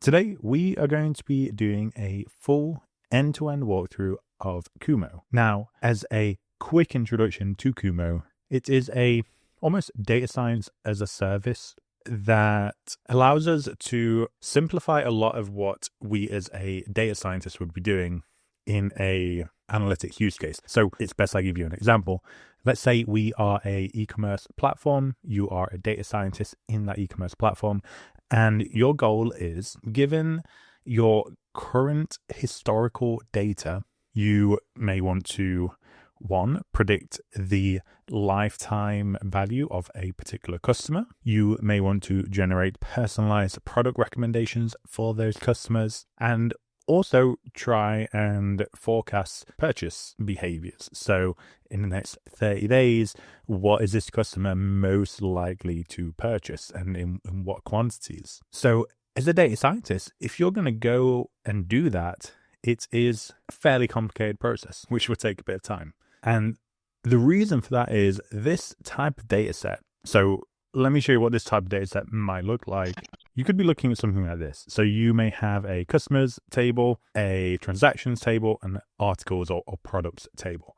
Today, we are going to be doing a full end-to-end walkthrough of Kumo. Now, as a quick introduction to Kumo, it is a almost data science as a service that allows us to simplify a lot of what we as a data scientist would be doing in a analytic use case. So it's best I give you an example. Let's say we are a e-commerce platform. You are a data scientist in that e-commerce platform, and your goal is, given your current historical data, you may want to, one, predict the lifetime value of a particular customer. You may want to generate personalized product recommendations for those customers, and also try and forecast purchase behaviors. So in the next 30 days, what is this customer most likely to purchase and in what quantities? So as a data scientist, if you're going to go and do that, it is a fairly complicated process, which will take a bit of time. And the reason for that is this type of data set. So let me show you what this type of data set might look like. You could be looking at something like this. So you may have a customers table, a transactions table, and articles or products table.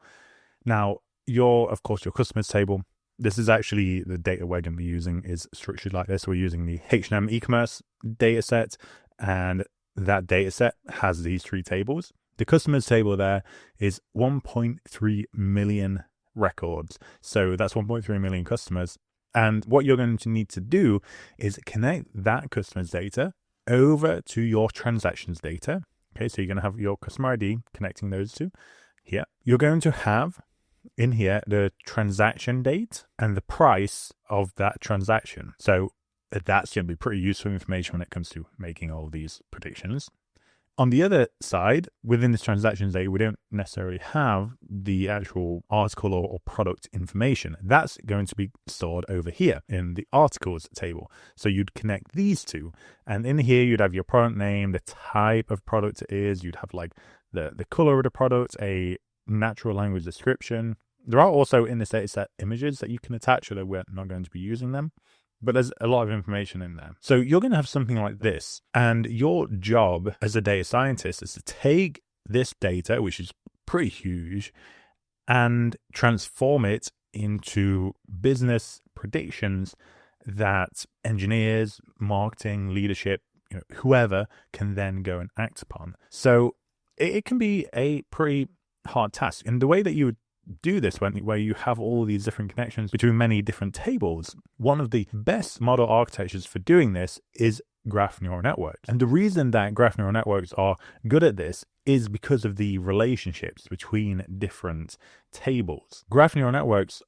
Now, of course, your customers table, this is actually the data we're going to be using is structured like this. We're using the H&M e-commerce data set, and that data set has these three tables. The customers table there is 1.3 million records. So that's 1.3 million customers. And what you're going to need to do is connect that customer's data over to your transactions data. Okay, so you're going to have your customer ID connecting those two here. You're going to have in here the transaction date and the price of that transaction. So that's going to be pretty useful information when it comes to making all these predictions. On the other side, within this transactions data, we don't necessarily have the actual article or product information. That's going to be stored over here in the articles table. So you'd connect these two, and in here you'd have your product name, the type of product it is, you'd have like the color of the product, a natural language description. There are also in this data set images that you can attach, although we're not going to be using them. But there's a lot of information in there. So you're going to have something like this. And your job as a data scientist is to take this data, which is pretty huge, and transform it into business predictions that engineers, marketing, leadership, whoever can then go and act upon. So it can be a pretty hard task. And the way that you would do this where you have all these different connections between many different tables, one of the best model architectures for doing this is graph neural networks. And the reason that graph neural networks are good at this is because of the relationships between different tables. Graph neural networks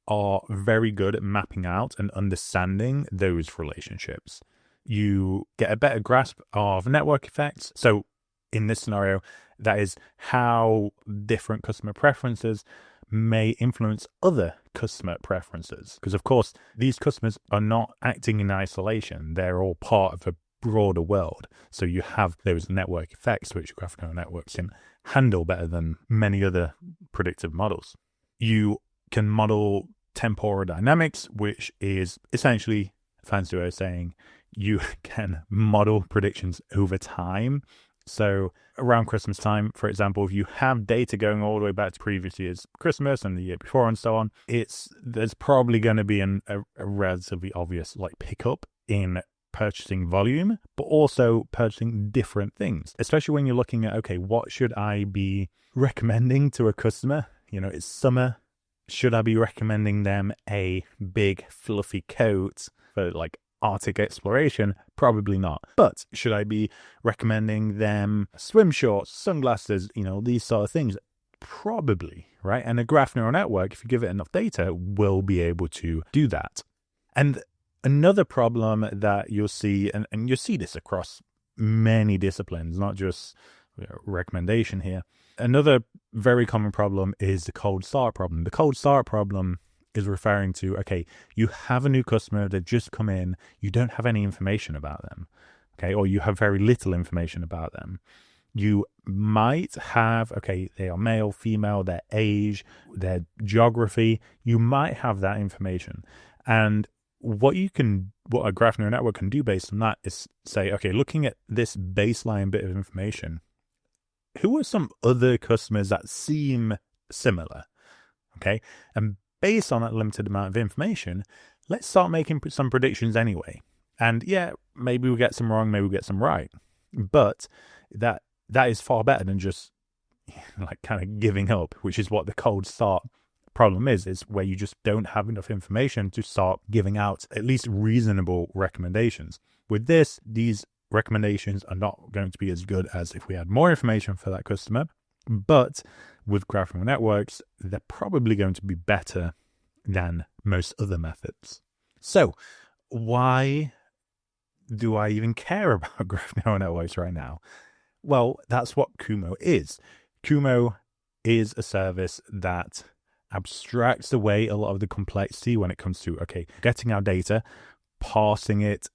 are very good at mapping out and understanding those relationships. You get a better grasp of network effects. So in this scenario, that is how different customer preferences may influence other customer preferences. Because of course, these customers are not acting in isolation. They're all part of a broader world. So you have those network effects, which graph neural networks can handle better than many other predictive models. You can model temporal dynamics, which is essentially a fancy way of saying you can model predictions over time. So around Christmas time, for example, if you have data going all the way back to previous year's Christmas and the year before and so on, there's probably going to be a relatively obvious pickup in purchasing volume, but also purchasing different things, especially when you're looking at, okay, what should I be recommending to a customer? It's summer. Should I be recommending them a big fluffy coat for Arctic exploration? Probably not. But should I be recommending them swim shorts, sunglasses, these sort of things? Probably, right? And a graph neural network, if you give it enough data, will be able to do that. And another problem that you'll see, and you'll see this across many disciplines, not just recommendation here. Another very common problem is the cold start problem. The cold start problem is referring to, okay, you have a new customer, they've just come in, you don't have any information about them, okay, or you have very little information about them. You might have, okay, they are male, female, their age, their geography, you might have that information. And what a graph neural network can do based on that is say, okay, looking at this baseline bit of information, who are some other customers that seem similar? Okay. And based on that limited amount of information, let's start making some predictions anyway. And yeah, maybe we'll get some wrong, maybe we'll get some right. But that is far better than just like kind of giving up, which is what the cold start problem is where you just don't have enough information to start giving out at least reasonable recommendations. With this, these recommendations are not going to be as good as if we had more information for that customer, but with graph neural networks, they're probably going to be better than most other methods. So why do I even care about graph neural networks right now? Well, that's what Kumo is. Kumo is a service that abstracts away a lot of the complexity when it comes to, okay, getting our data, parsing it,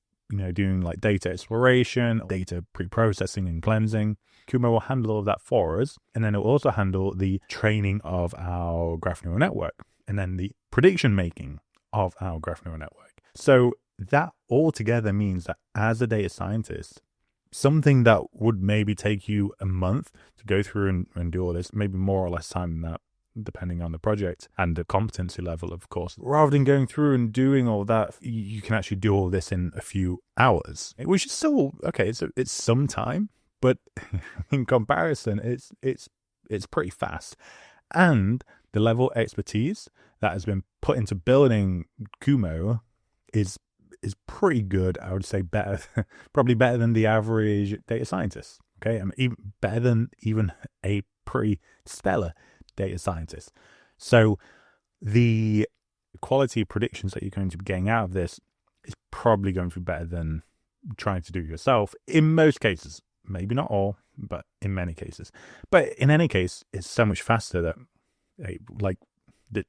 doing like data exploration, data pre-processing and cleansing. Kumo will handle all of that for us. And then it will also handle the training of our graph neural network and then the prediction making of our graph neural network. So that altogether means that as a data scientist, something that would maybe take you a month to go through and do all this, maybe more or less time than that, depending on the project and the competency level, of course. Rather than going through and doing all that, you can actually do all this in a few hours, which is still okay. It's some time, but in comparison, it's pretty fast. And the level of expertise that has been put into building Kumo is pretty good. I would say better, probably better than the average data scientist. Okay, I mean, even better than even a pretty stellar data scientist. So the quality of predictions that you're going to be getting out of this is probably going to be better than trying to do yourself in most cases. Maybe not all, but in many cases. But in any case, it's so much faster that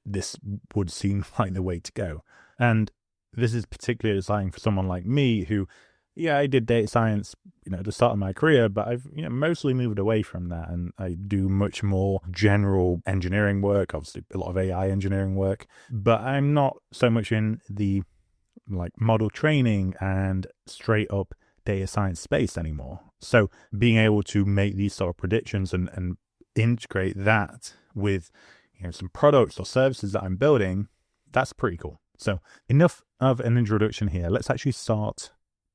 this would seem like the way to go. And this is particularly exciting for someone like me who, yeah, I did data science, at the start of my career, but I've mostly moved away from that, and I do much more general engineering work, obviously a lot of AI engineering work, but I'm not so much in the model training and straight up data science space anymore. So being able to make these sort of predictions and integrate that with some products or services that I'm building, that's pretty cool. So enough of an introduction here. Let's actually start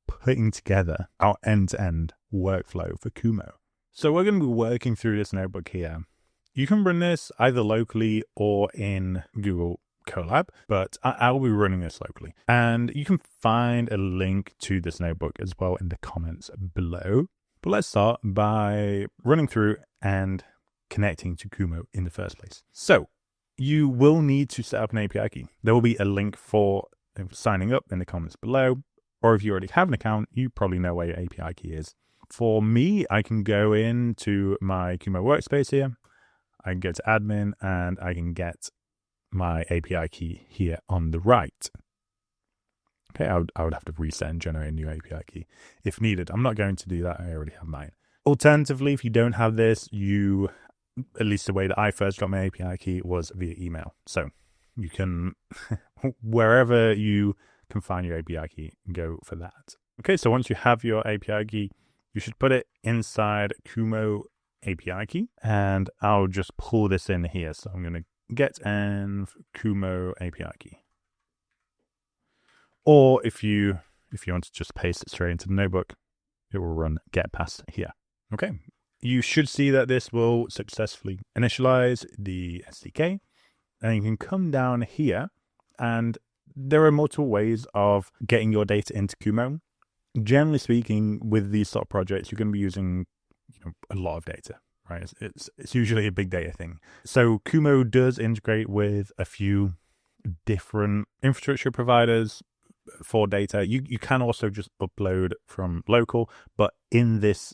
putting together our end-to-end workflow for Kumo. So we're going to be working through this notebook here. You can run this either locally or in Google Colab, but I'll be running this locally. And you can find a link to this notebook as well in the comments below. But let's start by running through and connecting to Kumo in the first place. So you will need to set up an API key. There will be a link for signing up in the comments below. Or if you already have an account, you probably know where your API key is. For me, I can go into my Kumo workspace here. I can go to admin and I can get my API key here on the right. Okay, I would have to reset and generate a new API key if needed. I'm not going to do that. I already have mine. Alternatively, if you don't have this, at least the way that I first got my API key was via email. So you can, wherever you can find your API key, go for that. Okay, so once you have your API key, you should put it inside Kumo API key, and I'll just pull this in here. So I'm going to get an Kumo API key. Or if you want to just paste it straight into the notebook, it will run get past here. Okay, you should see that this will successfully initialize the SDK, and you can come down here, and there are multiple ways of getting your data into Kumo. Generally speaking, with these sort of projects, you're going to be using a lot of data, right? It's usually a big data thing. So Kumo does integrate with a few different infrastructure providers for data. You can also just upload from local, but in this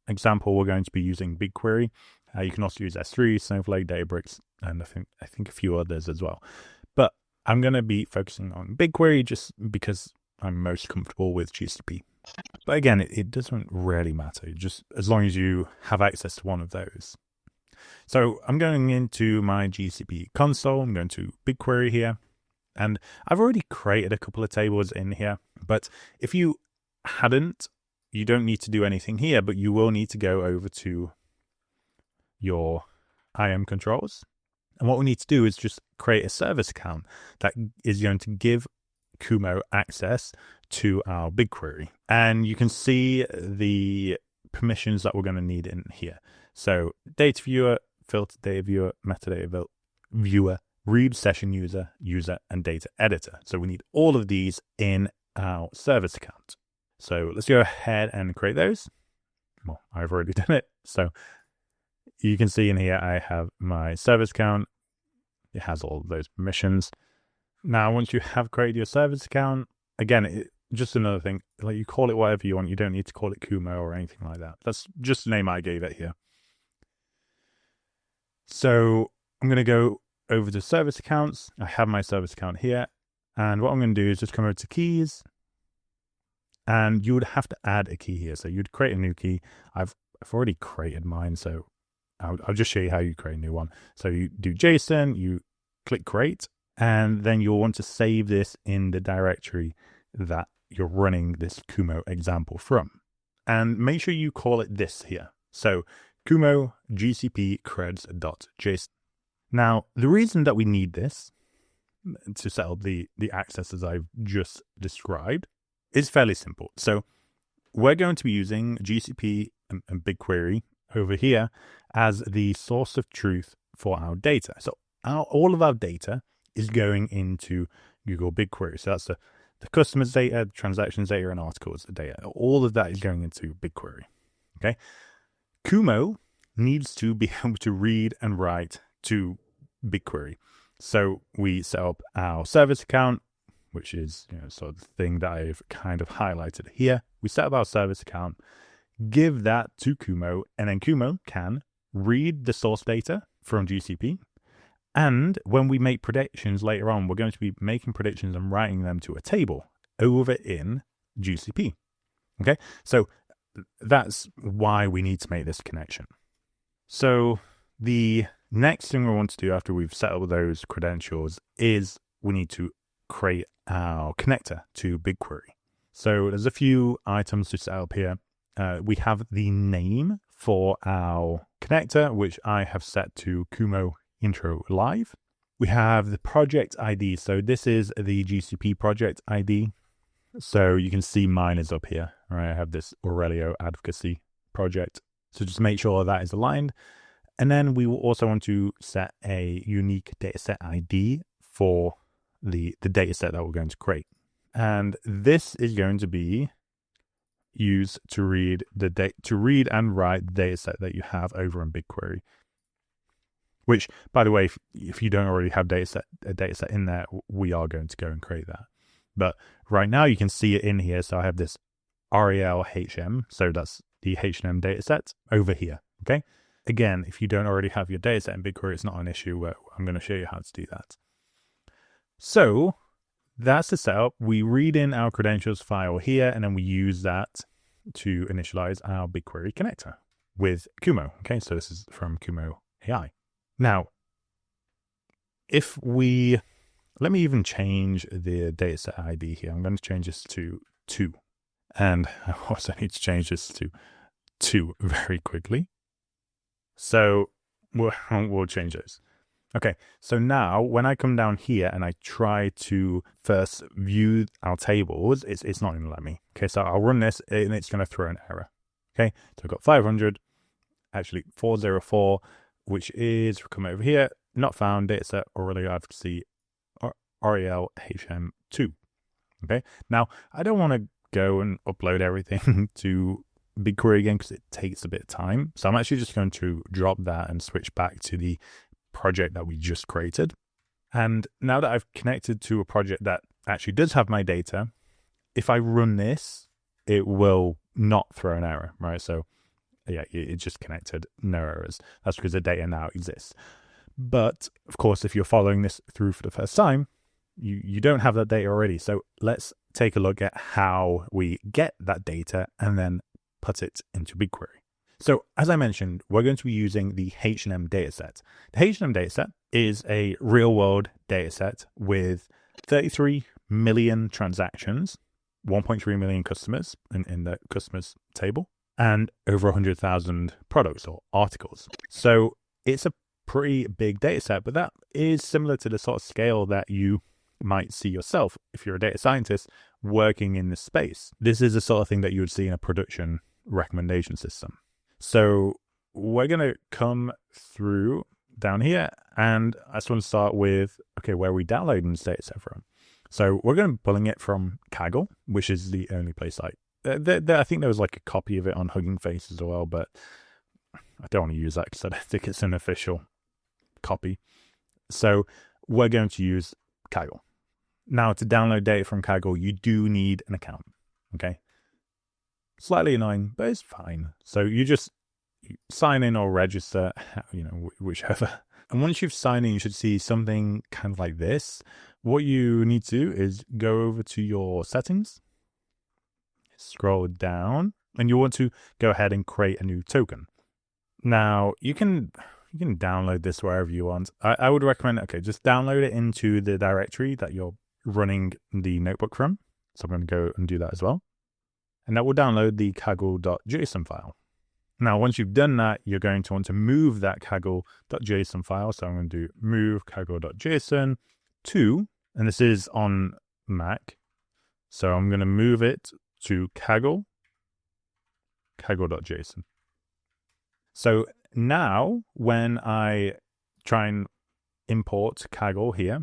example, we're going to be using BigQuery. You can also use S3, Snowflake, Databricks, and I think a few others as well. But I'm going to be focusing on BigQuery just because I'm most comfortable with GCP. But again, it doesn't really matter, just as long as you have access to one of those. So I'm going into my GCP console. I'm going to BigQuery here, And I've already created a couple of tables in here, but if you hadn't, you don't need to do anything here, but you will need to go over to your IAM controls. And what we need to do is just create a service account that is going to give Kumo access to our BigQuery. And you can see the permissions that we're going to need in here. So data viewer, filter data viewer, metadata viewer, read session user, and data editor. So we need all of these in our service account. So let's go ahead and create those. Well, I've already done it. So you can see in here, I have my service account. It has all of those permissions. Now, once you have created your service account, again, just another thing, like you call it whatever you want. You don't need to call it Kumo or anything like that. That's just the name I gave it here. So I'm going to go over to service accounts. I have my service account here. And what I'm going to do is just come over to keys. And you would have to add a key here. So you'd create a new key. I've already created mine, so I'll just show you how you create a new one. So you do JSON, you click create, and then you'll want to save this in the directory that you're running this Kumo example from. And make sure you call it this here. So Kumo GCP creds.json. Now, the reason that we need this to set up the access as I've just described is fairly simple. So we're going to be using GCP and BigQuery over here as the source of truth for our data. So all of our data is going into Google BigQuery. So that's the customers data, transactions data, and articles data. All of that is going into BigQuery. Okay. Kumo needs to be able to read and write to BigQuery. So we set up our service account, which is sort of the thing that I've kind of highlighted here. We set up our service account, give that to Kumo, and then Kumo can read the source data from GCP. And when we make predictions later on, we're going to be making predictions and writing them to a table over in GCP. Okay, so that's why we need to make this connection. So the next thing we want to do after we've set up those credentials is we need to create our connector to BigQuery. So there's a few items to set up here. We have the name for our connector, which I have set to Kumo Intro Live. We have the project ID. So this is the GCP project ID. So you can see mine is up here. All right, I have this Aurelio advocacy project. So just make sure that is aligned. And then we will also want to set a unique dataset ID for the dataset that we're going to create. And this is going to be used to read and write the dataset that you have over in BigQuery. Which, by the way, if you don't already have a dataset in there, we are going to go and create that. But right now you can see it in here. So I have this REL HM. So that's the H&M dataset over here. Okay. Again, if you don't already have your dataset in BigQuery, it's not an issue. I'm going to show you how to do that. So that's the setup. We read in our credentials file here, and then we use that to initialize our BigQuery connector with Kumo. Okay, so this is from Kumo AI. Now, let me even change the dataset ID here. I'm going to change this to 2. And I also need to change this to 2 very quickly. So we'll change those. Okay, so now when I come down here and I try to first view our tables, it's not going to let me. Okay, so I'll run this and it's going to throw an error. Okay, so I've got 500, actually 404, which is, come over here, not found, dataset, Aurelio advocacy, REL HM2. Okay, now I don't want to go and upload everything to BigQuery again because it takes a bit of time. So I'm actually just going to drop that and switch back to the project that we just created. And now that I've connected to a project that actually does have my data, if I run this, it will not throw an error, right? So yeah, it just connected, no errors. That's because the data now exists. But of course, if you're following this through for the first time, you don't have that data already. So let's take a look at how we get that data and then put it into BigQuery. So as I mentioned, we're going to be using the H&M dataset. The H&M dataset is a real-world dataset with 33 million transactions, 1.3 million customers in the customers table, and over 100,000 products or articles. So it's a pretty big data set, but that is similar to the sort of scale that you might see yourself if you're a data scientist working in this space. This is the sort of thing that you would see in a production recommendation system. So we're going to come through down here, and I just want to start with, okay, where are we downloading this data set from? So we're going to be pulling it from Kaggle, which is the only place I think there was like a copy of it on Hugging Face as well, but I don't want to use that because I don't think it's an official copy. So we're going to use Kaggle. Now, to download data from Kaggle, you do need an account, okay? Slightly annoying, but it's fine. So you just sign in or register, whichever. And once you've signed in, you should see something kind of like this. What you need to do is go over to your settings, scroll down, and you want to go ahead and create a new token. Now, you can download this wherever you want. I would recommend, just download it into the directory that you're running the notebook from. So I'm going to go and do that as well. And that will download the kaggle.json file. Now, once you've done that, you're going to want to move that kaggle.json file. So I'm going to do move kaggle.json to, and this is on Mac. So I'm going to move it to kaggle.json. So now when I try and import Kaggle here,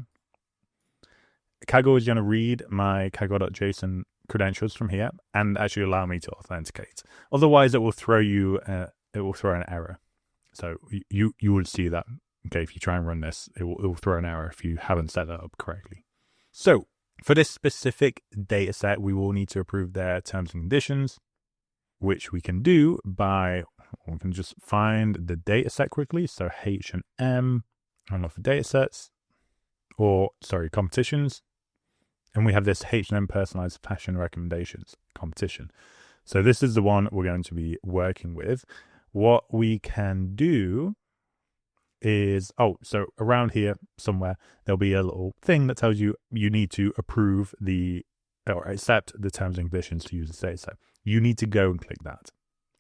Kaggle is going to read my kaggle.json credentials from here and actually allow me to authenticate. Otherwise, it will throw you an error. So you will see that. Okay, if you try and run this, it will throw an error if you haven't set that up correctly. So for this specific data set, we will need to approve their terms and conditions, which we can do by, we can just find the data set quickly. So H&M, for data sets, competitions. And we have this H&M personalized fashion recommendations competition. So this is the one we're going to be working with. What we can do is, so around here somewhere, there'll be a little thing that tells you need to approve or accept the terms and conditions to use this data set. You need to go and click that.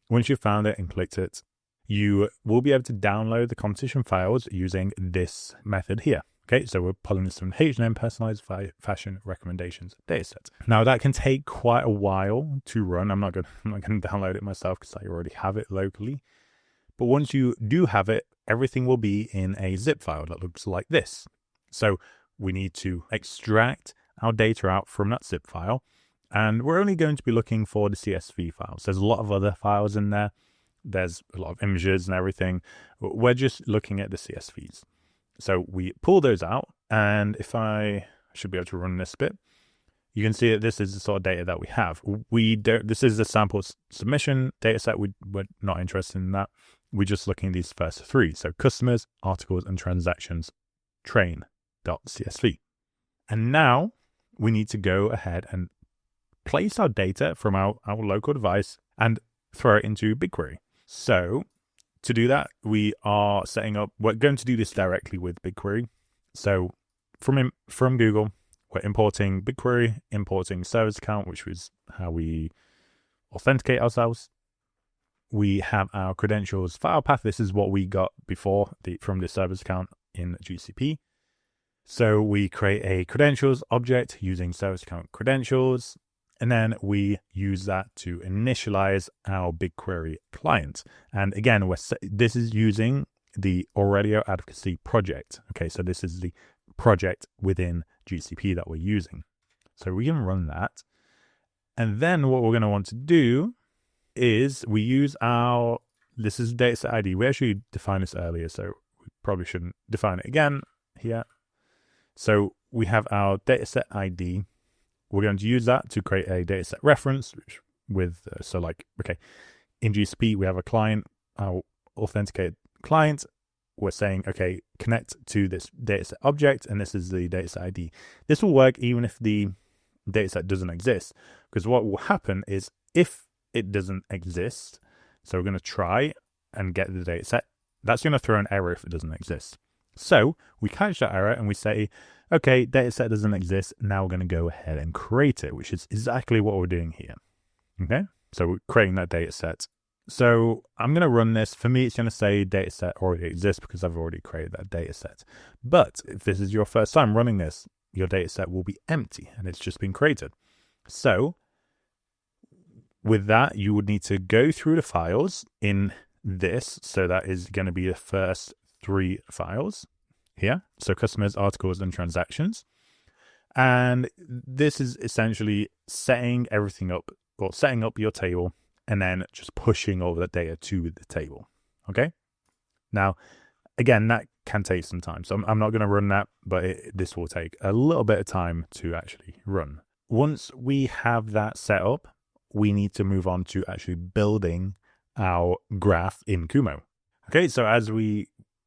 Once you've found it and clicked it, you will be able to download the competition files using this method here. Okay, so we're pulling this from H&M personalized fashion recommendations dataset. Now that can take quite a while to run. I'm not going to download it myself because I already have it locally. But once you do have it, everything will be in a zip file that looks like this. So we need to extract our data out from that zip file, and we're only going to be looking for the CSV files. There's a lot of other files in there. There's a lot of images and everything. We're just looking at the CSVs. So we pull those out, and if I should be able to run this bit, you can see that this is the sort of data that we have. This is a sample submission data set. We're not interested in that. We're just looking at these first three. So customers, articles, and transactions, train.csv. And now we need to go ahead and place our data from our local device and throw it into BigQuery. So to do that, we're going to do this directly with BigQuery. So from Google, we're importing BigQuery, importing service account, which was how we authenticate ourselves. We have our credentials file path. This is what we got before from the service account in GCP. So we create a credentials object using service account credentials, and then we use that to initialize our BigQuery client. And again, this is using the Audio Advocacy project. Okay, so this is the project within GCP that we're using. So we can run that. And then what we're going to want to do is we use this is dataset ID. We actually defined this earlier, so we probably shouldn't define it again here. So we have our dataset ID. We're going to use that to create a dataset reference in GCP, we have a client, our authenticated client. We're saying, okay, connect to this dataset object, and this is the dataset ID. This will work even if the dataset doesn't exist, because what will happen is if it doesn't exist, so we're going to try and get the dataset, that's going to throw an error if it doesn't exist. So we catch that error and we say, Okay, data set doesn't exist. Now we're going to go ahead and create it, which is exactly what we're doing here. Okay, so we're creating that data set. So I'm going to run this. For me, it's going to say data set already exists because I've already created that data set. But if this is your first time running this, your data set will be empty and it's just been created. So with that, you would need to go through the files in this. So that is going to be the first 3 files here. So customers, articles, and transactions. And this is essentially setting everything up, or setting up your table, and then just pushing all the data to the table. Okay. Now, again, that can take some time. So I'm not going to run that, but this will take a little bit of time to actually run. Once we have that set up, we need to move on to actually building our graph in Kumo. Okay, so as we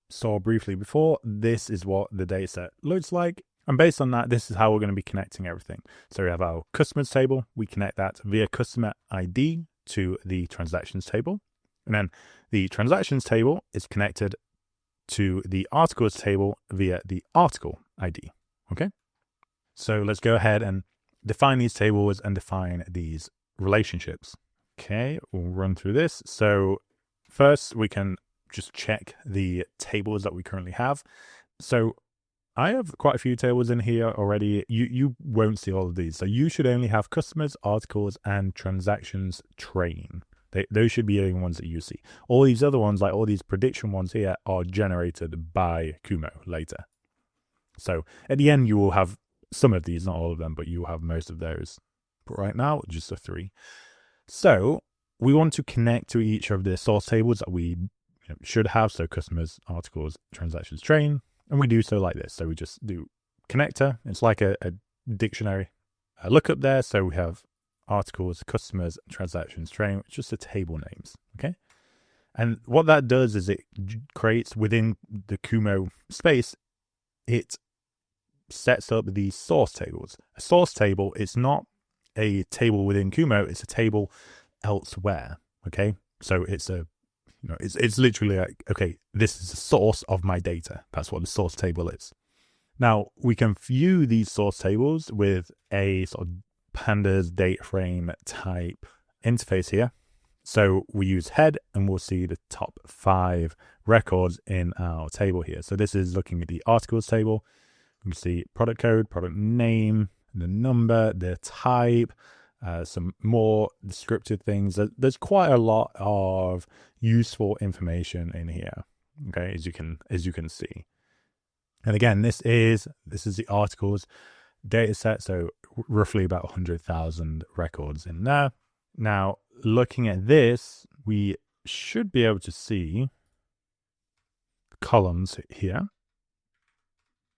saw briefly before, this is what the data set looks like. And based on that, this is how we're going to be connecting everything. So we have our customers table. We connect that via customer ID to the transactions table. And then the transactions table is connected to the articles table via the article ID. Okay. So let's go ahead and define these tables and define these relationships. Okay, we'll run through this. So first we can just check the tables that we currently have. So I have quite a few tables in here already. You won't see all of these. So you should only have customers, articles, and transactions train. Those should be the only ones that you see. All these other ones, like all these prediction ones here, are generated by Kumo later. So at the end, you will have some of these, not all of them, but you will have most of those. But right now, just the 3. So we want to connect to each of the source tables that we should have. So customers, articles, transactions, train. And we do so like this. So we just do connector. It's like a dictionary. Look up there. So we have articles, customers, transactions, train, just the table names. Okay. And what that does is it creates within the Kumo space, it sets up these source tables. A source table is not a table within Kumo, it's a table elsewhere. Okay. So it's it's literally like, okay, this is the source of my data. That's what the source table is. Now we can view these source tables with a sort of pandas data frame type interface here. So we use head and we'll see the top 5 records in our table here. So this is looking at the articles table. We can see product code, product name, the number, the type, some more descriptive things. There's quite a lot of useful information in here. Okay, as you can see. And again, this is the articles data set, so roughly about 100,000 records in there. Now, looking at this, we should be able to see columns here.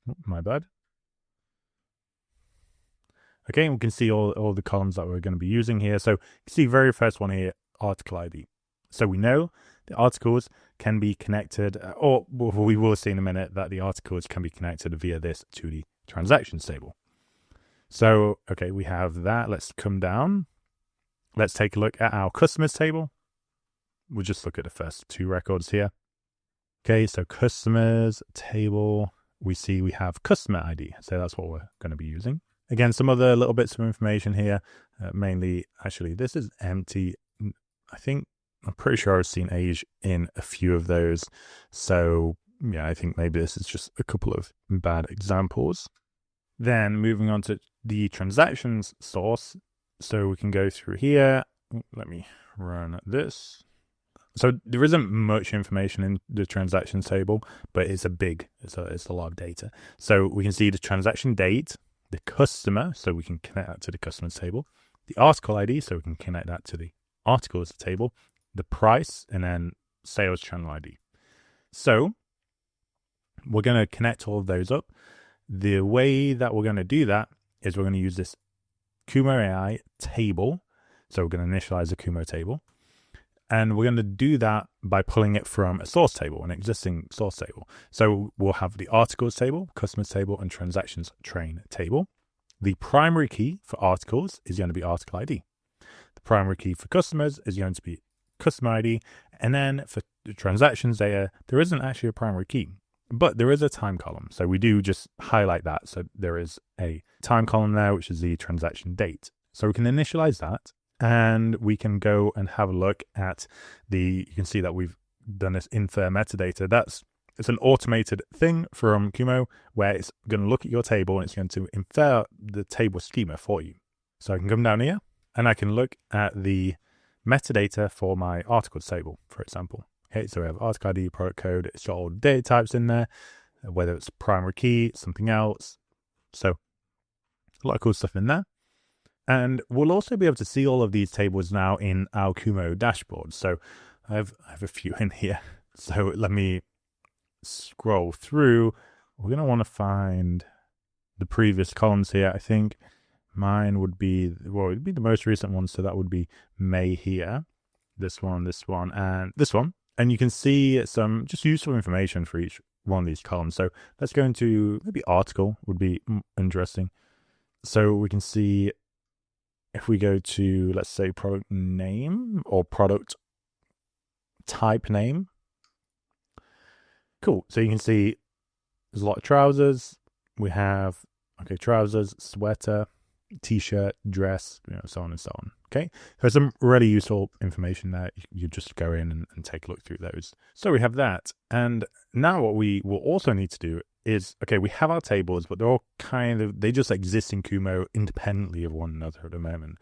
Oh, my bad. Okay, we can see all the columns that we're going to be using here. So you can see very first one here, article ID. So we know the articles can be connected, or we will see in a minute that the articles can be connected via this to the transactions table. So, okay, we have that. Let's come down. Let's take a look at our customers table. We'll just look at the first 2 records here. Okay, so customers table, we see we have customer ID. So that's what we're going to be using. Again, some other little bits of information here. Mainly, actually, this is empty. I'm pretty sure I've seen age in a few of those. So, yeah, I think maybe this is just a couple of bad examples. Then moving on to the transactions source. So we can go through here. Let me run this. So there isn't much information in the transactions table, but it's a lot of data. So we can see the transaction date, the customer, so we can connect that to the customers table, the article ID, so we can connect that to the articles table, the price, and then sales channel ID. So we're going to connect all of those up. The way that we're going to do that is we're going to use this Kumo AI table. So we're going to initialize the Kumo table. And we're going to do that by pulling it from a source table, an existing source table. So we'll have the articles table, customers table, and transactions train table. The primary key for articles is going to be article ID. The primary key for customers is going to be customer ID. And then for the transactions data, there isn't actually a primary key. but there is a time column. So we do just highlight that. So there is a time column there, which is the transaction date. So we can initialize that, and we can go and have a look at you can see that we've done this infer metadata. It's an automated thing from Kumo where it's going to look at your table and it's going to infer the table schema for you. So I can come down here and I can look at the metadata for my articles table, for example. Okay, so we have article ID, product code. It's got all the data types in there, whether it's primary key, something else. So a lot of cool stuff in there. And we'll also be able to see all of these tables now in our Kumo dashboard. So I have a few in here. So let me scroll through. We're going to want to find the previous columns here. I think mine would be, well, it'd be the most recent one. So that would be May here. This one, and this one. And you can see some just useful information for each one of these columns. So let's go into maybe article would be interesting. So we can see if we go to, let's say, product name or product type name. Cool. So you can see there's a lot of trousers. We have, okay, trousers, sweater, t-shirt, dress, so on and so on. Okay. There's some really useful information there. You just go in and take a look through those. So we have that. And now what we will also need to do is, okay, we have our tables, but they're all they just exist in Kumo independently of one another at the moment.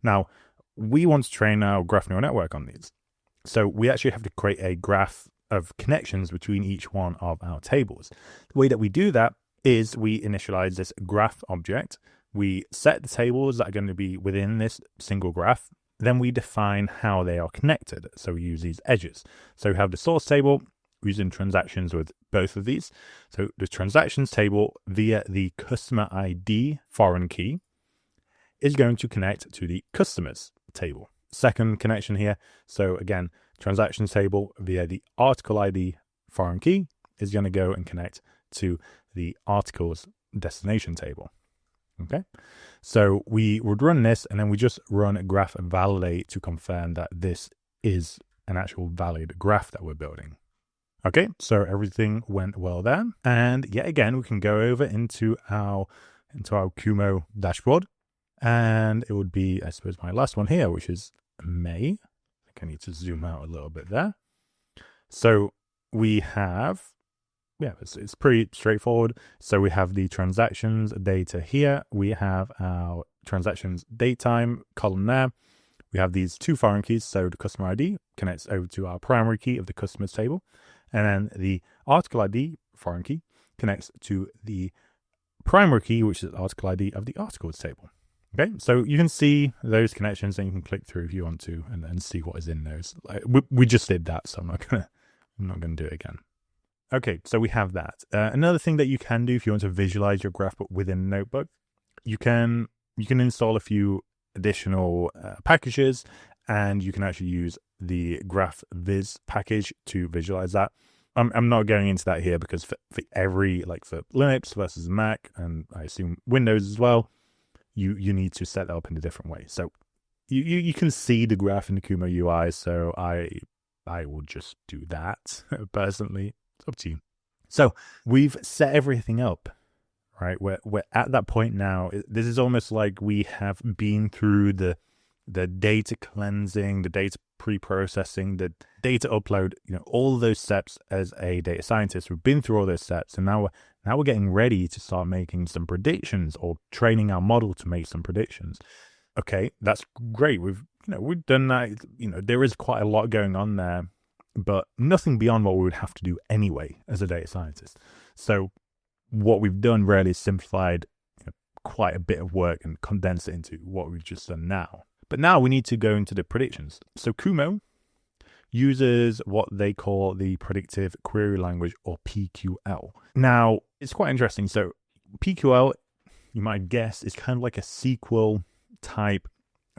Now, we want to train our graph neural network on these. So we actually have to create a graph of connections between each one of our tables. The way that we do that is we initialize this graph object. We set the tables that are going to be within this single graph. Then we define how they are connected. So we use these edges. So we have the source table using transactions with both of these. So the transactions table via the customer ID foreign key is going to connect to the customers table. Second connection here. So again, transactions table via the article ID foreign key is going to go and connect to the articles destination table. Okay, so we would run this and then we just run a graph and validate to confirm that this is an actual valid graph that we're building. Okay, so everything went well there. And yet again, we can go over into our Kumo dashboard, and it would be, I suppose, my last one here, which is May. I think I need to zoom out a little bit there. So we have, yeah, it's pretty straightforward. So we have the transactions data here. We have our transactions date time column there. We have these two foreign keys. So the customer ID connects over to our primary key of the customers table. And then the article ID foreign key connects to the primary key, which is article ID of the articles table. Okay, so you can see those connections and you can click through if you want to and see what is in those. We just did that, so I'm not gonna do it again. Okay, so we have that. Another thing that you can do if you want to visualize your graph but within a notebook, you can install a few additional packages, and you can actually use the graph viz package to visualize that. I'm not going into that here because for every, like for Linux versus Mac, and I assume Windows as well, you need to set that up in a different way. So you can see the graph in the Kumo UI, so I will just do that personally. It's up to you. So we've set everything up, right? We're at that point now. This is almost like we have been through the data cleansing, the data pre-processing, the data upload, all those steps as a data scientist. We've been through all those steps, and now we're getting ready to start making some predictions or training our model to make some predictions. Okay, that's great. We've done that. There is quite a lot going on there, but nothing beyond what we would have to do anyway as a data scientist. So what we've done really is simplified quite a bit of work and condensed it into what we've just done now. But now we need to go into the predictions. So Kumo uses what they call the Predictive Query Language, or PQL. Now, it's quite interesting. So PQL, you might guess, is kind of like a SQL type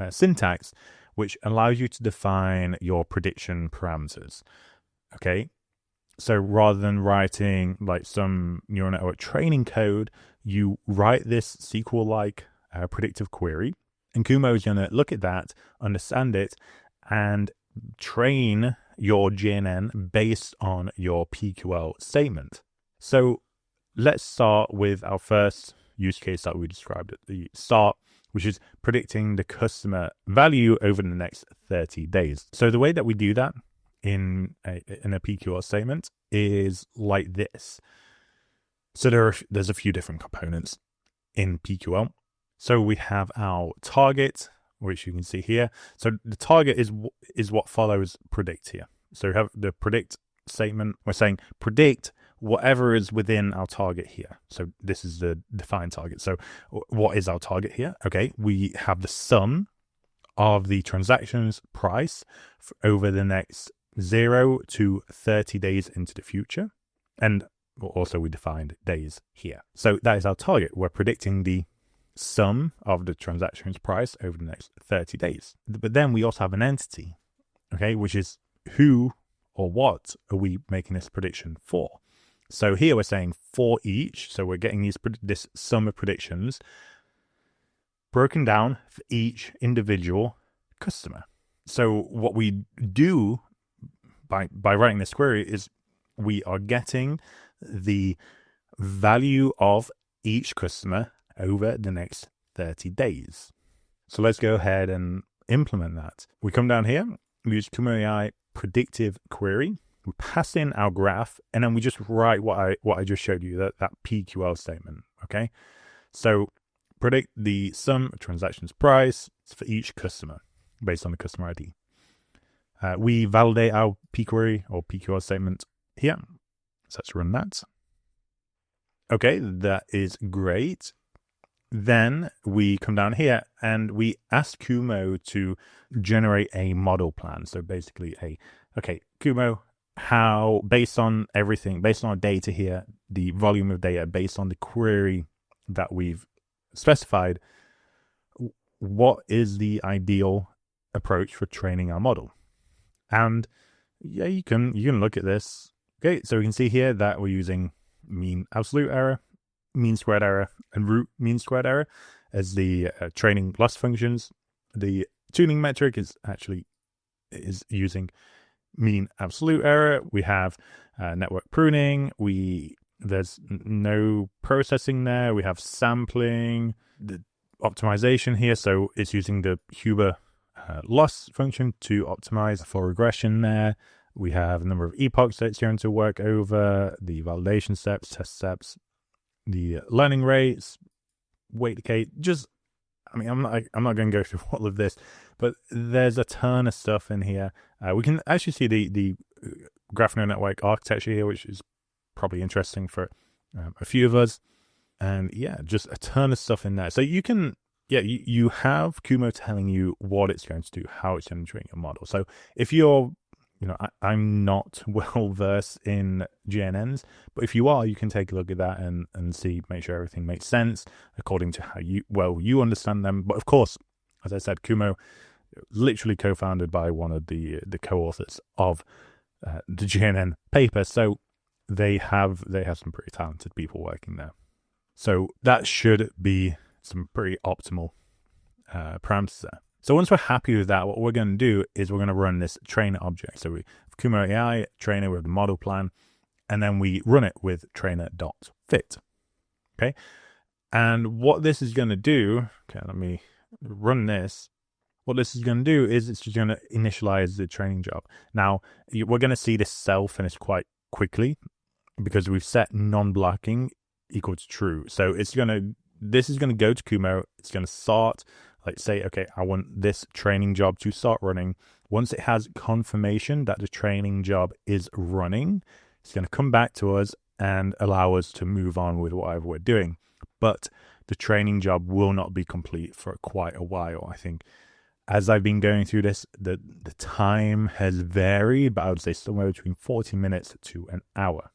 syntax, which allows you to define your prediction parameters. Okay, so rather than writing like some neural network training code, you write this SQL-like predictive query, and Kumo is going to look at that, understand it, and train your GNN based on your PQL statement. So let's start with our first use case that we described at the start, which is predicting the customer value over the next 30 days. So the way that we do that in a PQL statement is like this. So there's a few different components in PQL. So we have our target, which you can see here. So the target is what follows predict here. So we have the predict statement. We're saying predict whatever is within our target here. So this is the defined target. So what is our target here? Okay, we have the sum of the transactions price over the next 0 to 30 days into the future. And also we defined days here. So that is our target. We're predicting the sum of the transactions price over the next 30 days. But then we also have an entity, okay, which is who or what are we making this prediction for? So here we're saying for each, so we're getting this sum of predictions broken down for each individual customer. So what we do by writing this query is we are getting the value of each customer over the next 30 days. So let's go ahead and implement that. We come down here, we use Kumo AI Predictive Query. We pass in our graph, and then we just write what I just showed you, that PQL statement, okay? So predict the sum of transactions price for each customer based on the customer ID. We validate our pQuery or PQL statement here. So let's run that. Okay, that is great. Then we come down here and we ask Kumo to generate a model plan. So basically okay, Kumo, how, based on everything, based on our data here, the volume of data, based on the query that we've specified, what is the ideal approach for training our model? And yeah, you can look at this. Okay, so we can see here that we're using mean absolute error, mean squared error, and root mean squared error as the training loss functions. The tuning metric is using mean absolute error. We have network pruning. There's no processing there. We have sampling, the optimization here. So it's using the Huber loss function to optimize for regression there. We have a number of epochs that it's going to work over, the validation steps, test steps, the learning rates, weight decay. I'm not going to go through all of this, but there's a ton of stuff in here. We can actually see the graph neural network architecture here, which is probably interesting for a few of us. And yeah, just a ton of stuff in there. So you can, you have Kumo telling you what it's going to do, how it's going to train your model. So if you're, I'm not well versed in GNNs, but if you are, you can take a look at that and see, make sure everything makes sense according to how you understand them. But of course, as I said, Kumo, literally co-founded by one of the co-authors of the GNN paper, so they have some pretty talented people working there. So that should be some pretty optimal parameters there. So once we're happy with that, what we're going to do is we're going to run this trainer object. So we have Kumo AI trainer with the model plan, and then we run it with trainer.fit. Okay. And what this is going to do, okay, let me run this. What this is going to do is it's just going to initialize the training job. Now, we're going to see this cell finish quite quickly because we've set non-blocking equal to true. So this is going to go to Kumo. It's going to start, like say, okay, I want this training job to start running. Once it has confirmation that the training job is running, it's going to come back to us and allow us to move on with whatever we're doing. But the training job will not be complete for quite a while. I think as I've been going through this, the time has varied, but I would say somewhere between 40 minutes to an hour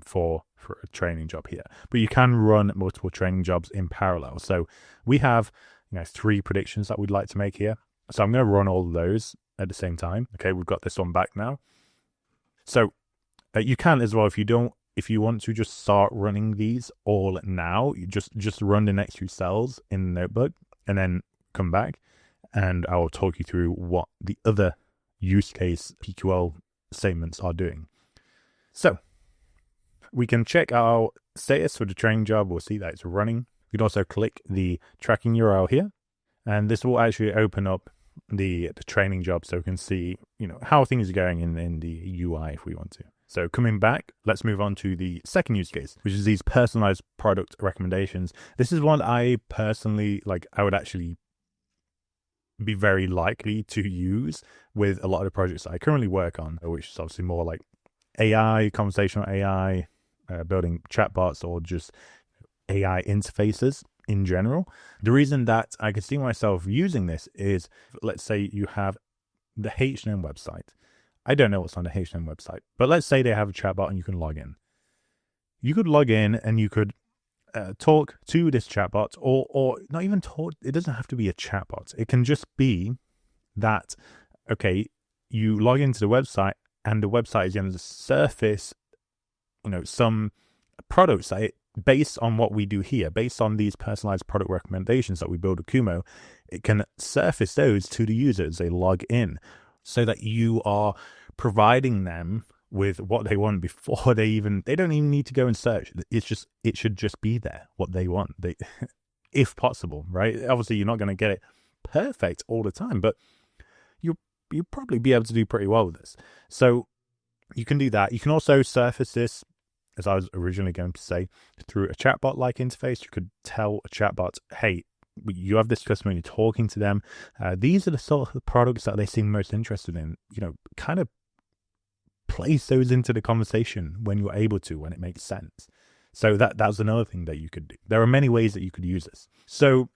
for a training job here. But you can run multiple training jobs in parallel. So we have 3 predictions that we'd like to make here. So I'm going to run all of those at the same time. Okay, we've got this one back now. So you can as well, if you want to just start running these all now, you just run the next few cells in the notebook and then come back and I will talk you through what the other use case PQL statements are doing. So we can check our status for the training job. We'll see that it's running. We can also click the tracking URL here, and this will actually open up the training job so we can see, how things are going in the UI if we want to. So coming back, let's move on to the second use case, which is these personalized product recommendations. This is one I personally, I would actually be very likely to use with a lot of the projects that I currently work on, which is obviously more like AI, conversational AI, building chatbots, or just AI interfaces in general. The reason that I could see myself using this is, let's say you have the H&M website. I don't know what's on the H&M website, but let's say they have a chatbot and you can log in. You could log in and you could talk to this chatbot, or not even talk. It doesn't have to be a chatbot. It can just be that, okay, you log into the website and the website is going to surface, some products that based on what we do here, based on these personalized product recommendations that we build with Kumo, it can surface those to the user as they log in, so that you are providing them with what they want before they don't even need to go and search. It should just be there, what they want, if possible, right? Obviously, you're not going to get it perfect all the time, but you'll probably be able to do pretty well with this. So you can do that. You can also surface this, as I was originally going to say, through a chatbot-like interface. You could tell a chatbot, hey, you have this customer and you're talking to them. These are the sort of products that they seem most interested in. Kind of place those into the conversation when you're able to, when it makes sense. So that's another thing that you could do. There are many ways that you could use this. So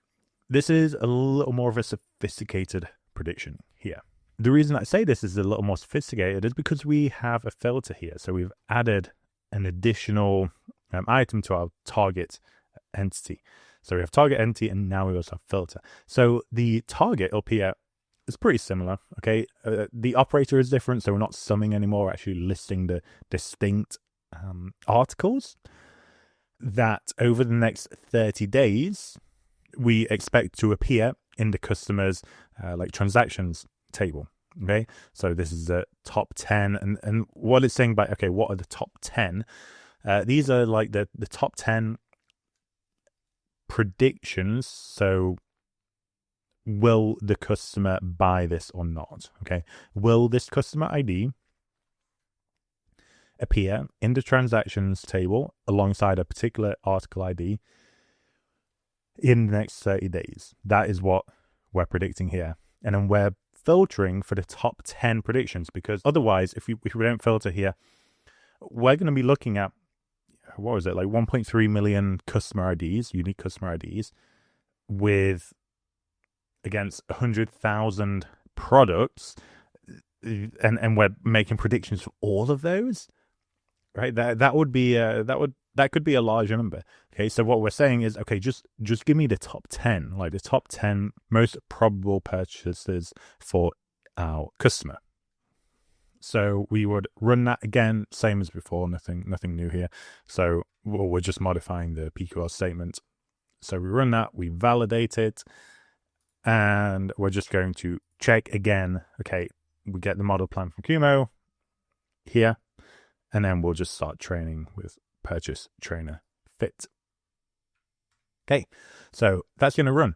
this is a little more of a sophisticated prediction here. The reason I say this is a little more sophisticated is because we have a filter here. So we've added an additional item to our target entity. So we have target entity, and now we also have filter. So the target up here is pretty similar, okay? The operator is different, so we're not summing anymore. We're actually listing the distinct articles that over the next 30 days, we expect to appear in the customer's transactions table, okay? So this is the top 10, and what it's saying by, okay, what are the top 10? These are like the top 10 predictions. So will the customer buy this or not? Okay. Will this customer ID appear in the transactions table alongside a particular article ID in the next 30 days? That is what we're predicting here. And then we're filtering for the top 10 predictions, because otherwise, if we don't filter here, we're going to be looking at, what was it, 1.3 million customer IDs, unique customer IDs, against 100,000 products, and we're making predictions for all of those, right? That could be a large number. Okay, so what we're saying is, okay, just give me the top 10, the top 10 most probable purchases for our customer. So we would run that again, same as before, nothing new here. So we're just modifying the PQL statement. So we run that, we validate it, and we're just going to check again. Okay, we get the model plan from Kumo here, and then we'll just start training with purchase trainer fit. Okay, so that's going to run.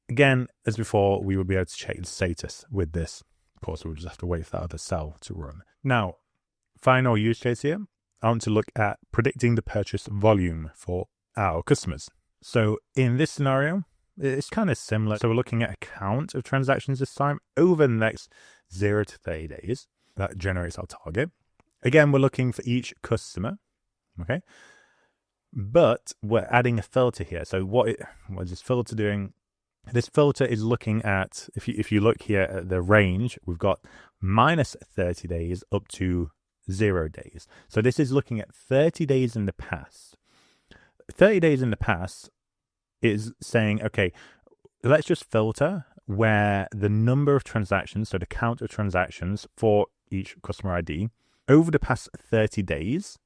Again, as before, we will be able to check the status with this. Of course, we'll just have to wait for that other cell to run. Now, final use case here, I want to look at predicting the purchase volume for our customers. So in this scenario, it's kind of similar. So we're looking at a count of transactions this time over the next 0 to 30 days. That generates our target. Again, we're looking for each customer, okay? But we're adding a filter here. So what is this filter doing? This filter is looking at, if you look here at the range, we've got minus 30 days up to 0 days. So this is looking at 30 days in the past. 30 days in the past is saying, okay, let's just filter where the number of transactions, so the count of transactions for each customer ID over the past 30 days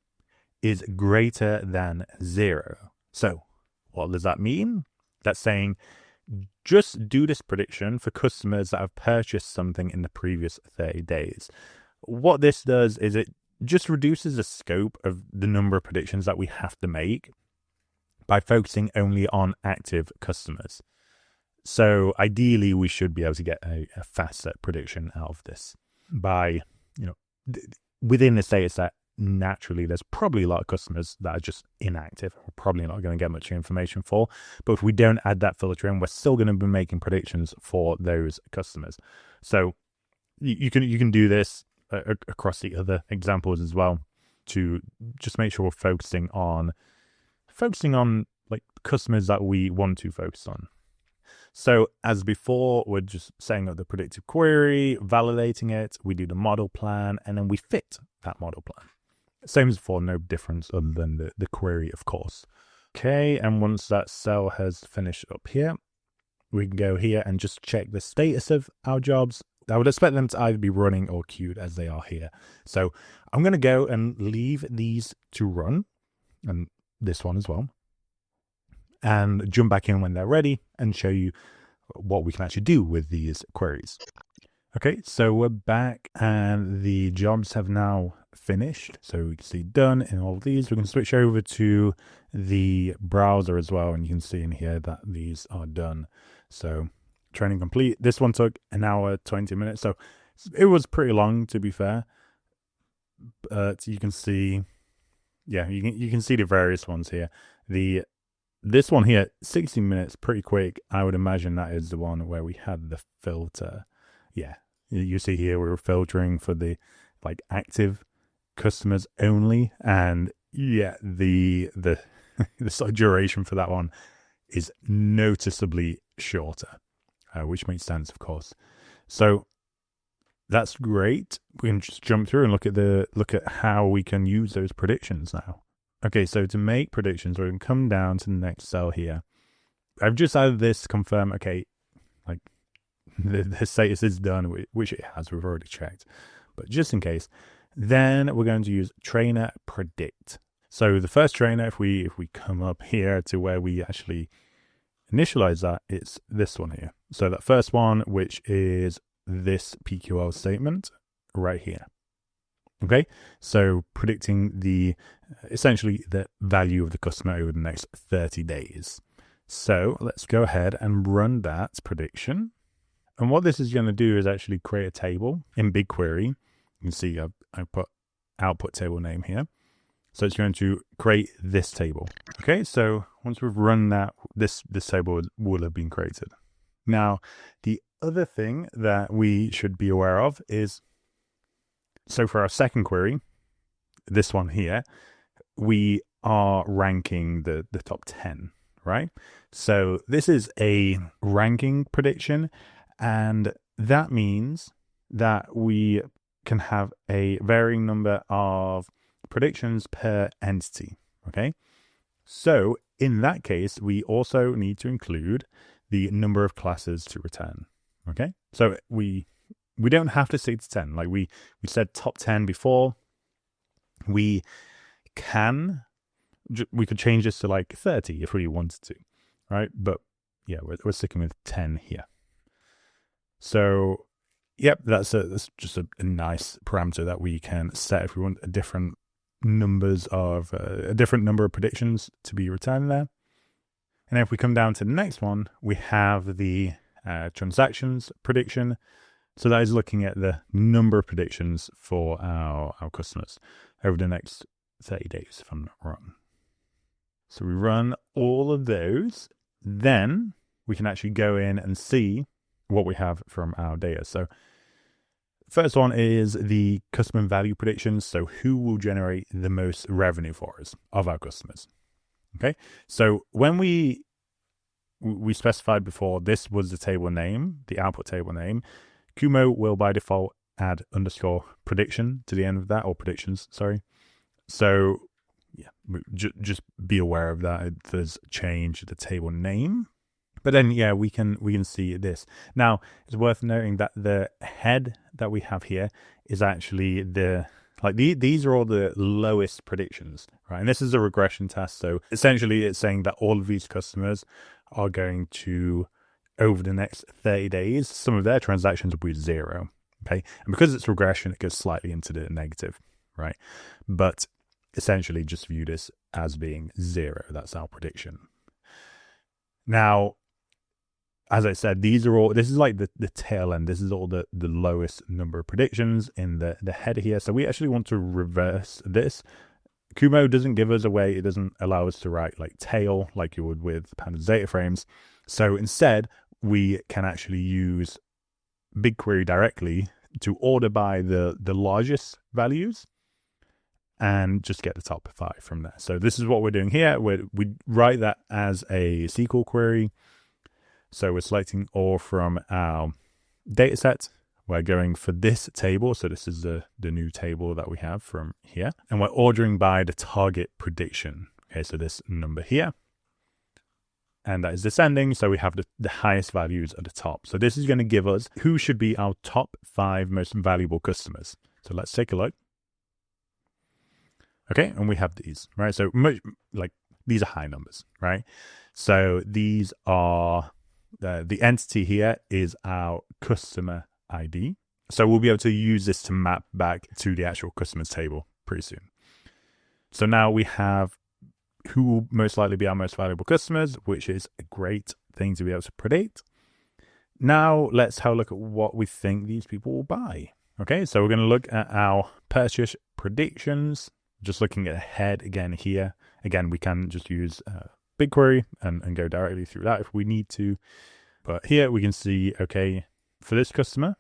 is greater than 0. So what does that mean? That's saying just do this prediction for customers that have purchased something in the previous 30 days. What this does is it just reduces the scope of the number of predictions that we have to make by focusing only on active customers. So ideally, we should be able to get a faster prediction out of this by, within this data set. Naturally, there's probably a lot of customers that are just inactive. We're probably not going to get much information for. But if we don't add that filter in, we're still going to be making predictions for those customers. So you can do this across the other examples as well, to just make sure we're focusing on like customers that we want to focus on. So as before, we're just setting up the predictive query, validating it, we do the model plan, and then we fit that model plan. Same as before, no difference other than the query, of course. Okay, and once that cell has finished up here, we can go here and just check the status of our jobs. I would expect them to either be running or queued as they are here. So I'm going to go and leave these to run, and this one as well, and jump back in when they're ready and show you what we can actually do with these queries. Okay, so we're back and the jobs have now finished. So we can see done in all of these. We can switch over to the browser as well, and you can see in here that these are done. So training complete. This one took an hour, 20 minutes. So it was pretty long, to be fair. But you can see, yeah, you can see the various ones here. This one here, 60 minutes, pretty quick. I would imagine that is the one where we had the filter. Yeah, you see here we were filtering for the active customers only, and yeah, the sort of duration for that one is noticeably shorter, which makes sense, of course. So that's great. We can just jump through and look at how we can use those predictions now. Okay, so to make predictions, we can come down to the next cell here. I've just added this to confirm, okay, like the status is done, which it has, we've already checked. But just in case, then we're going to use trainer predict. So the first trainer, if we come up here to where we actually initialize that, it's this one here. So that first one, which is this PQL statement right here. Okay, so predicting essentially the value of the customer over the next 30 days. So let's go ahead and run that prediction. And what this is going to do is actually create a table in BigQuery. You can see I put output table name here. So it's going to create this table. Okay, so once we've run that, this table will have been created. Now, the other thing that we should be aware of is, so for our second query, this one here, we are ranking the top 10, right? So this is a ranking prediction, and that means that we can have a varying number of predictions per entity, okay? So in that case, we also need to include the number of classes to return, okay? So we don't have to stick to 10. Like we said top 10 before. We could change this to 30 if we wanted to, right? But yeah, we're sticking with 10 here. So yep, that's just a nice parameter that we can set if we want a different number of predictions to be returned there. And if we come down to the next one, we have the transactions prediction. So that is looking at the number of predictions for our customers over the next 30 days, if I'm not wrong. So we run all of those, then we can actually go in and see what we have from our data. So first one is the customer value predictions. So who will generate the most revenue for us of our customers? Okay. So when we specified before, this was the table name, the output table name. Kumo will by default add underscore prediction to the end of that, or predictions, sorry. So yeah, just be aware of that. If there's change the table name. But then, yeah, we can see this. Now, it's worth noting that the head that we have here is actually these are all the lowest predictions, right? And this is a regression test. So essentially it's saying that all of these customers are going to, over the next 30 days, some of their transactions will be 0, okay? And because it's regression, it goes slightly into the negative, right? But essentially just view this as being 0. That's our prediction. Now, as I said, this is like the tail end. This is all the lowest number of predictions in the header here. So we actually want to reverse this. Kumo doesn't give us a way. It doesn't allow us to write like tail like you would with pandas data frames. So instead, we can actually use BigQuery directly to order by the largest values and just get the top 5 from there. So this is what we're doing here. We write that as a SQL query. So we're selecting all from our data set. We're going for this table. So this is the new table that we have from here. And we're ordering by the target prediction. Okay, so this number here. And that is descending. So we have the highest values at the top. So this is going to give us who should be our top 5 most valuable customers. So let's take a look. Okay, and we have these, right? So these are high numbers, right? So these are, the entity here is our customer ID. So we'll be able to use this to map back to the actual customers table pretty soon. So now we have who will most likely be our most valuable customers, which is a great thing to be able to predict. Now let's have a look at what we think these people will buy. Okay, so we're going to look at our purchase predictions. Just looking ahead again here. Again, we can just use BigQuery and go directly through that if we need to. But here we can see, okay, for this customer,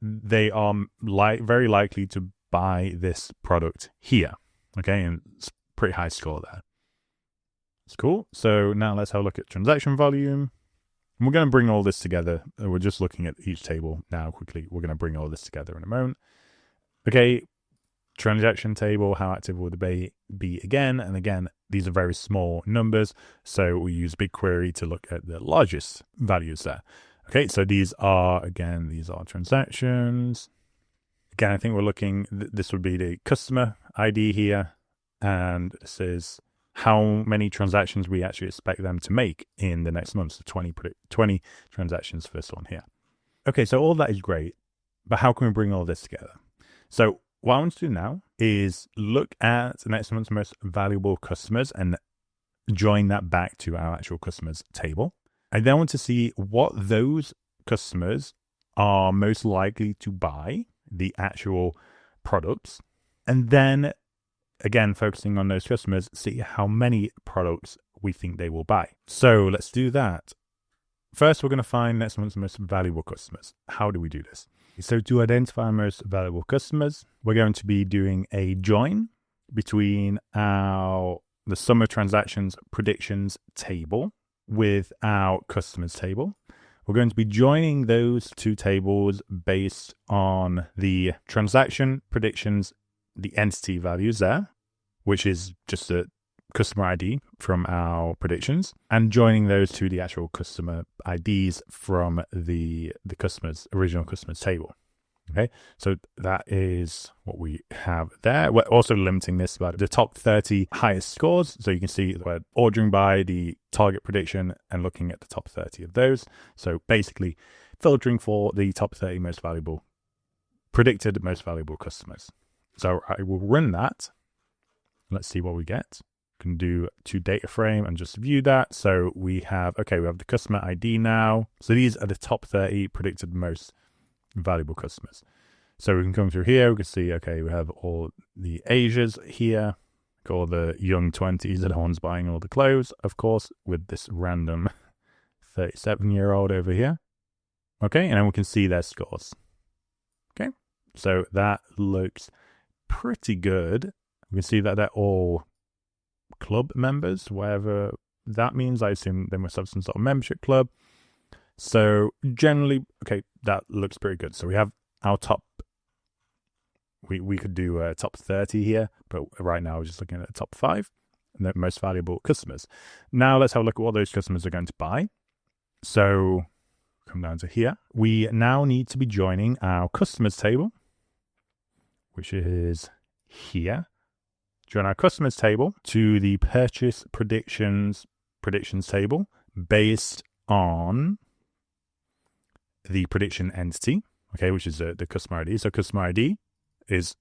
they are very likely to buy this product here. Okay, and it's pretty high score there. It's cool. So now let's have a look at transaction volume. And we're going to bring all this together. We're just looking at each table now quickly. We're going to bring all this together in a moment. Okay. Transaction table, how active will the be again? And again, these are very small numbers. So we use BigQuery to look at the largest values there. Okay, so these are transactions. Again, I think we're looking, this would be the customer ID here. And this is how many transactions we actually expect them to make in the next month. So 20 transactions for this one here. Okay, so all that is great. But how can we bring all this together? So what I want to do now is look at the next month's most valuable customers and join that back to our actual customers table. I then want to see what those customers are most likely to buy, the actual products. And then, again, focusing on those customers, see how many products we think they will buy. So let's do that. First, we're going to find next month's most valuable customers. How do we do this? So to identify our most valuable customers, we're going to be doing a join between the sum of transactions predictions table with our customers table. We're going to be joining those two tables based on the transaction predictions, the entity values there, which is just a customer ID from our predictions, and joining those to the actual customer IDs from the original customers table. Okay, so that is what we have there. We're also limiting this by the top 30 highest scores. So you can see we're ordering by the target prediction and looking at the top 30 of those. So basically filtering for the top 30 predicted most valuable customers. So I will run that. Let's see what we get. Can do to data frame and just view that. So we have the customer ID now. So these are the top 30 predicted most valuable customers. So we can come through here. We can see, we have all the ages here, all the young 20s are the ones buying all the clothes, of course, with this random 37-year-old over here. Okay, and then we can see their scores. Okay, so that looks pretty good. We can see that they're all club members, whatever that means. I assume they must have some sort of membership club. So generally, that looks pretty good. So we have our top, we could do a top 30 here, but right now we're just looking at the top 5, the most valuable customers. Now let's have a look at what those customers are going to buy. So come down to here. We now need to be joining our customers table, which is here. Join our customers table to the purchase predictions table based on the prediction entity, which is the customer ID. So customer ID is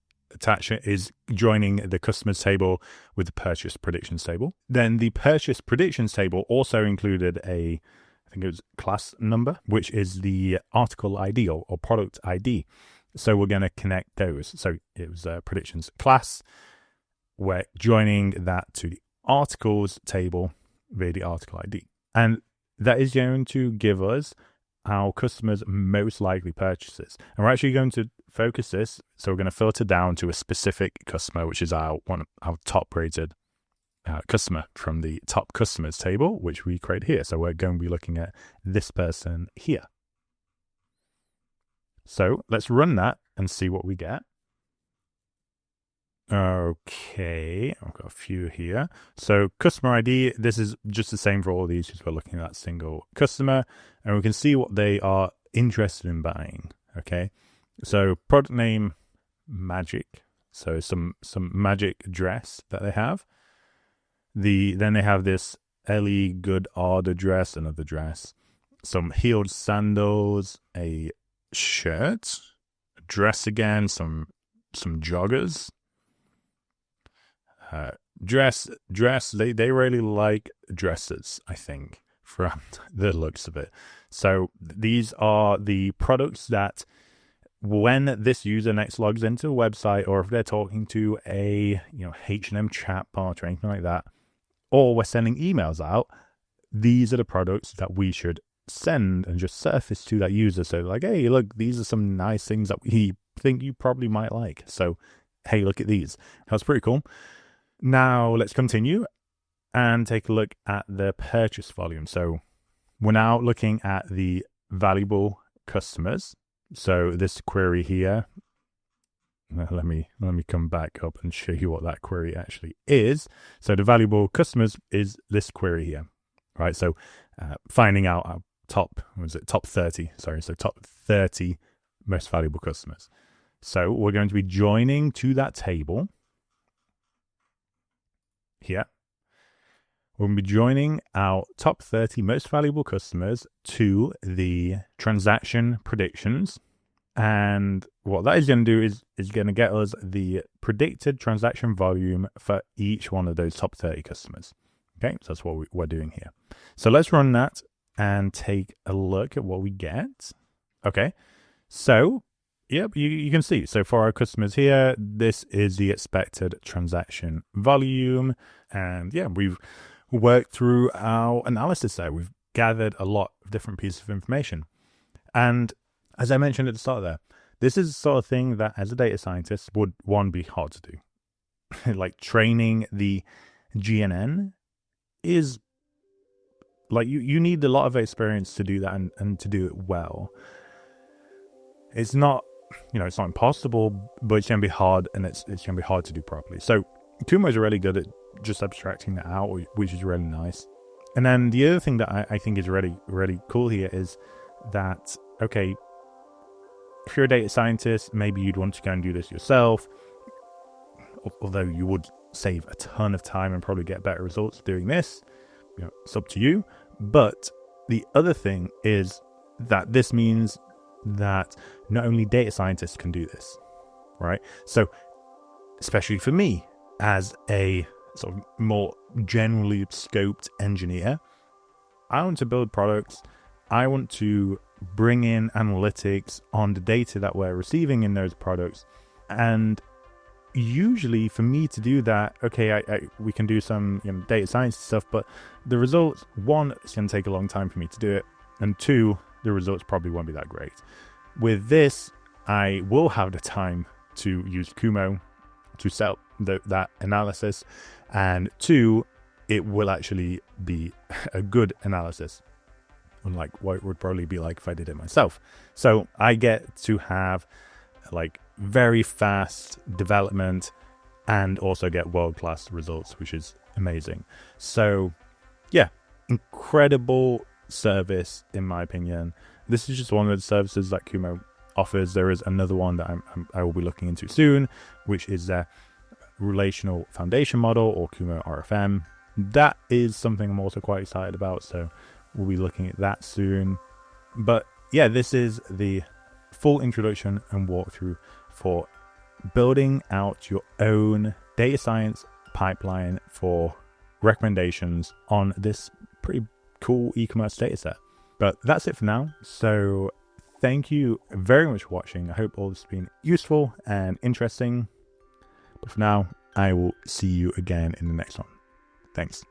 is joining the customers table with the purchase predictions table. Then the purchase predictions table also included I think it was class number, which is the article ID or product ID. So we're going to connect those. So it was a predictions class. We're joining that to the articles table via the article ID. And that is going to give us our customers' most likely purchases. And we're actually going to focus this. So we're going to filter down to a specific customer, which is our top rated customer from the top customers table, which we create here. So we're going to be looking at this person here. So let's run that and see what we get. Okay, I've got a few here. So customer ID, this is just the same for all of these because we're looking at that single customer and we can see what they are interested in buying. Okay, so product name, magic. So some magic dress that they have. Then they have this Ellie Goodard dress, another dress. Some heeled sandals, a shirt, a dress again, some joggers. Dress. They really like dresses, I think, from the looks of it. So these are the products that when this user next logs into a website, or if they're talking to a H&M chatbot or anything like that, or we're sending emails out, these are the products that we should send and just surface to that user. So like, hey, look, these are some nice things that we think you probably might like. So hey, look at these. That's pretty cool. Now let's continue and take a look at the purchase volume. So we're now looking at the valuable customers. So this query here, let me come back up and show you what that query actually is. So the valuable customers is this query here, right? So finding out our top 30, sorry. So top 30 most valuable customers. So we're going to be joining to that table here. We'll be joining our top 30 most valuable customers to the transaction predictions. And what that is going to do is going to get us the predicted transaction volume for each one of those top 30 customers. Okay, so that's what we're doing here. So let's run that and take a look at what we get. Okay, so yep, you can see. So for our customers here, this is the expected transaction volume. And yeah, we've worked through our analysis there. We've gathered a lot of different pieces of information. And as I mentioned at the start there, this is the sort of thing that as a data scientist would, be hard to do. Like training the GNN is like, you need a lot of experience to do that and to do it well. It's not, it's not impossible, but it's going to be hard, and it's going to be hard to do properly. So Kumo is really good at just abstracting that out, which is really nice. And then the other thing that I think is really, really cool here is that, okay, if you're a data scientist, maybe you'd want to go and do this yourself, although you would save a ton of time and probably get better results doing this. It's up to you. But the other thing is that this means that not only data scientists can do this, right? So especially for me as a sort of more generally scoped engineer, I want to build products. I want to bring in analytics on the data that we're receiving in those products. And usually for me to do that, okay, we can do some data science stuff, but the results, one, it's going to take a long time for me to do it. And two, the results probably won't be that great. With this, I will have the time to use Kumo to set up that analysis. And two, it will actually be a good analysis, unlike what it would probably be like if I did it myself. So I get to have like very fast development and also get world-class results, which is amazing. So yeah, incredible service in my opinion. This is just one of the services that Kumo offers. There is another one that I will be looking into soon, which is their relational foundation model, or Kumo RFM. That is something I'm also quite excited about, so we'll be looking at that soon. But yeah, this is the full introduction and walkthrough for building out your own data science pipeline for recommendations on this pretty cool e-commerce data set. But that's it for now. So thank you very much for watching. I hope all this has been useful and interesting. But for now, I will see you again in the next one. Thanks.